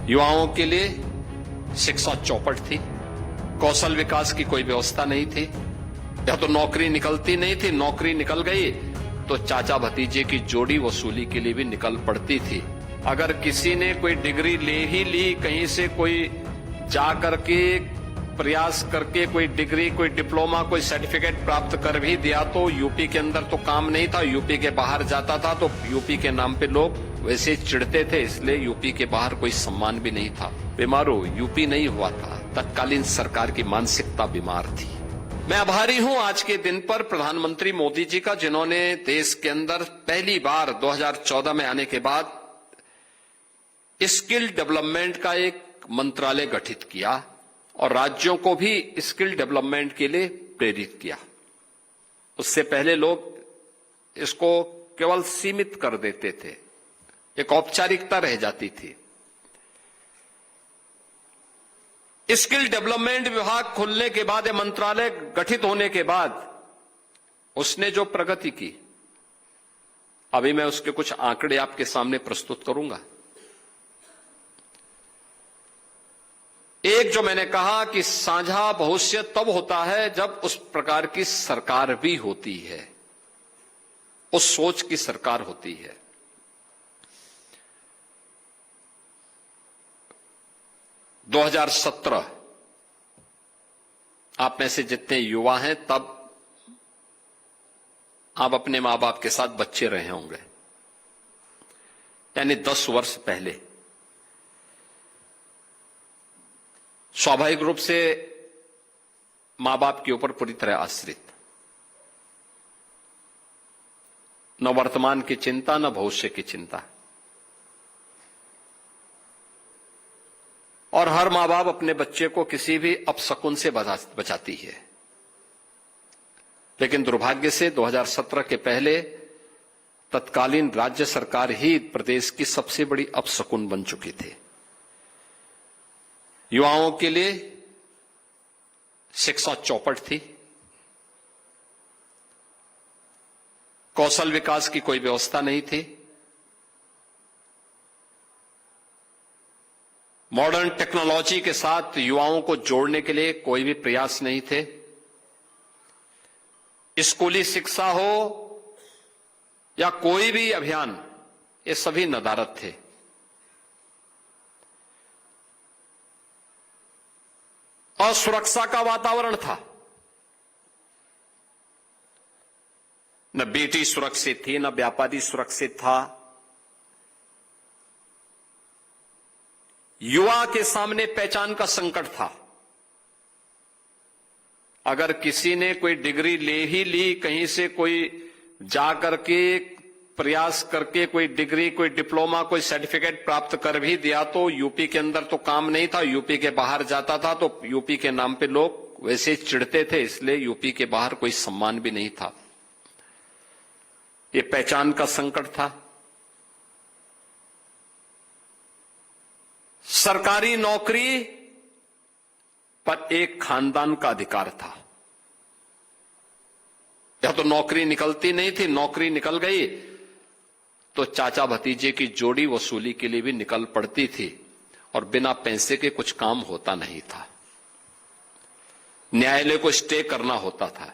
युवाओं के लिए शिक्षा चौपट थी, कौशल विकास की कोई व्यवस्था नहीं थी, या तो नौकरी निकलती नहीं थी, नौकरी निकल गई तो चाचा भतीजे की जोड़ी वसूली के लिए भी निकल पड़ती थी। अगर किसी ने कोई डिग्री ले ही ली, कहीं से कोई जा करके प्रयास करके कोई डिग्री, कोई डिप्लोमा, कोई सर्टिफिकेट प्राप्त कर भी दिया तो यूपी के अंदर तो काम नहीं था, यूपी के बाहर जाता था तो यूपी के नाम पे लोग वैसे चिढ़ते थे, इसलिए यूपी के बाहर कोई सम्मान भी नहीं था। बीमारो यूपी नहीं हुआ था, तत्कालीन सरकार की मानसिकता बीमार थी। मैं आभारी हूं आज के दिन पर प्रधानमंत्री मोदी जी का, जिन्होंने देश के अंदर पहली बार 2014 में आने के बाद स्किल डेवलपमेंट का एक मंत्रालय गठित किया और राज्यों को भी स्किल डेवलपमेंट के लिए प्रेरित किया। उससे पहले लोग इसको केवल सीमित कर देते थे, एक औपचारिकता रह जाती थी। स्किल डेवलपमेंट विभाग खुलने के बाद, मंत्रालय गठित होने के बाद उसने जो प्रगति की, अभी मैं उसके कुछ आंकड़े आपके सामने प्रस्तुत करूंगा। एक, जो मैंने कहा कि साझा भविष्य तब होता है जब उस प्रकार की सरकार भी होती है, उस सोच की सरकार होती है। दो 2017 आप में से जितने युवा हैं, तब आप अपने मां बाप के साथ बच्चे रहे होंगे, यानी 10 वर्ष पहले। स्वाभाविक रूप से मां बाप के ऊपर पूरी तरह आश्रित, न वर्तमान की चिंता न भविष्य की चिंता, और हर मां बाप अपने बच्चे को किसी भी अपशकुन से बचाती है। लेकिन दुर्भाग्य से 2017 के पहले तत्कालीन राज्य सरकार ही प्रदेश की सबसे बड़ी अपशकुन बन चुकी थी। युवाओं के लिए शिक्षा चौपट थी, कौशल विकास की कोई व्यवस्था नहीं थी, मॉडर्न टेक्नोलॉजी के साथ युवाओं को जोड़ने के लिए कोई भी प्रयास नहीं थे। स्कूली शिक्षा हो या कोई भी अभियान, ये सभी नदारद थे। असुरक्षा का वातावरण था, न बेटी सुरक्षित थी, न व्यापारी सुरक्षित था। युवा के सामने पहचान का संकट था। अगर किसी ने कोई डिग्री ले ही ली, कहीं से कोई जा करके प्रयास करके कोई डिग्री, कोई डिप्लोमा, कोई सर्टिफिकेट प्राप्त कर भी दिया तो यूपी के अंदर तो काम नहीं था, यूपी के बाहर जाता था तो यूपी के नाम पे लोग वैसे चिढ़ते थे, इसलिए यूपी के बाहर कोई सम्मान भी नहीं था। ये पहचान का संकट था। सरकारी नौकरी पर एक खानदान का अधिकार था, या तो नौकरी निकलती नहीं थी, नौकरी निकल गई तो चाचा भतीजे की जोड़ी वसूली के लिए भी निकल पड़ती थी, और बिना पैसे के कुछ काम होता नहीं था। न्यायालय को स्टे करना होता था।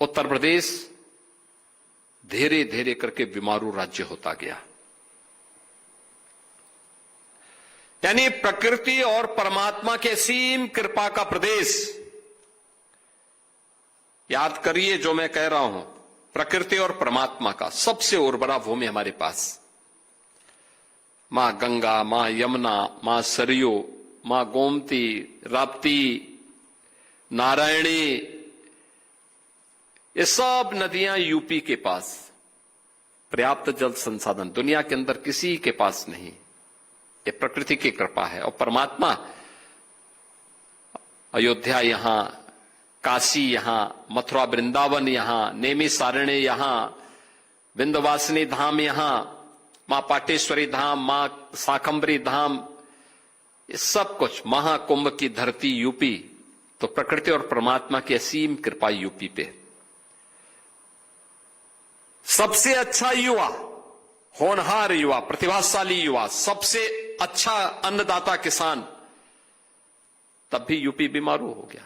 उत्तर प्रदेश धीरे धीरे करके बीमारू राज्य होता गया। यानी प्रकृति और परमात्मा के असीम कृपा का प्रदेश। याद करिए जो मैं कह रहा हूं, प्रकृति और परमात्मा का सबसे उर्वरा भूमि हमारे पास। मां गंगा, मां यमुना, मां सरयू, मां गोमती, राप्ती, नारायणी, ये सब नदियां यूपी के पास। पर्याप्त जल संसाधन दुनिया के अंदर किसी के पास नहीं। ये प्रकृति की कृपा है। और परमात्मा, अयोध्या यहां, काशी यहां, मथुरा वृंदावन यहां, नेमी सारण्य यहां, विंध्यवासिनी धाम यहां, मां पाटेश्वरी धाम, मां शाकंभरी धाम, ये सब कुछ, महाकुंभ की धरती यूपी। तो प्रकृति और परमात्मा की असीम कृपा यूपी पे। सबसे अच्छा युवा, होनहार युवा, प्रतिभाशाली युवा, सबसे अच्छा अन्नदाता किसान, तब भी यूपी बीमारू हो गया।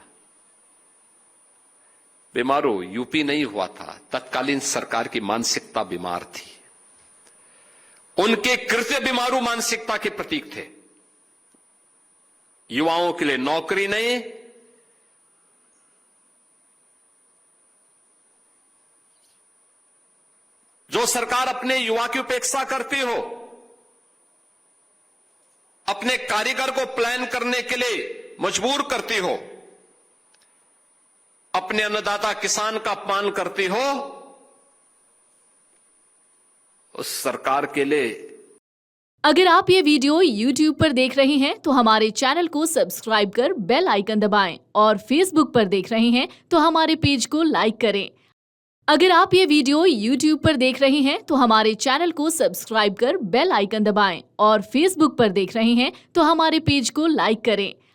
बीमारू यूपी नहीं हुआ था, तत्कालीन सरकार की मानसिकता बीमार थी। उनके कृत्य बीमारू मानसिकता के प्रतीक थे। युवाओं के लिए नौकरी नहीं, जो सरकार अपने युवा की उपेक्षा करती हो, अपने कारीगर को प्लान करने के लिए मजबूर करती हो, अपने अन्नदाता किसान का अपमान करती हो, उस सरकार के लिए। अगर आप ये वीडियो YouTube पर देख रहे हैं तो हमारे चैनल को सब्सक्राइब कर बेल आइकन दबाएं और Facebook पर देख रहे हैं तो हमारे पेज को लाइक करें। अगर आप ये वीडियो YouTube पर देख रहे हैं तो हमारे चैनल को सब्सक्राइब कर बेल आइकन दबाएं और Facebook पर देख रहे हैं तो हमारे पेज को लाइक करें।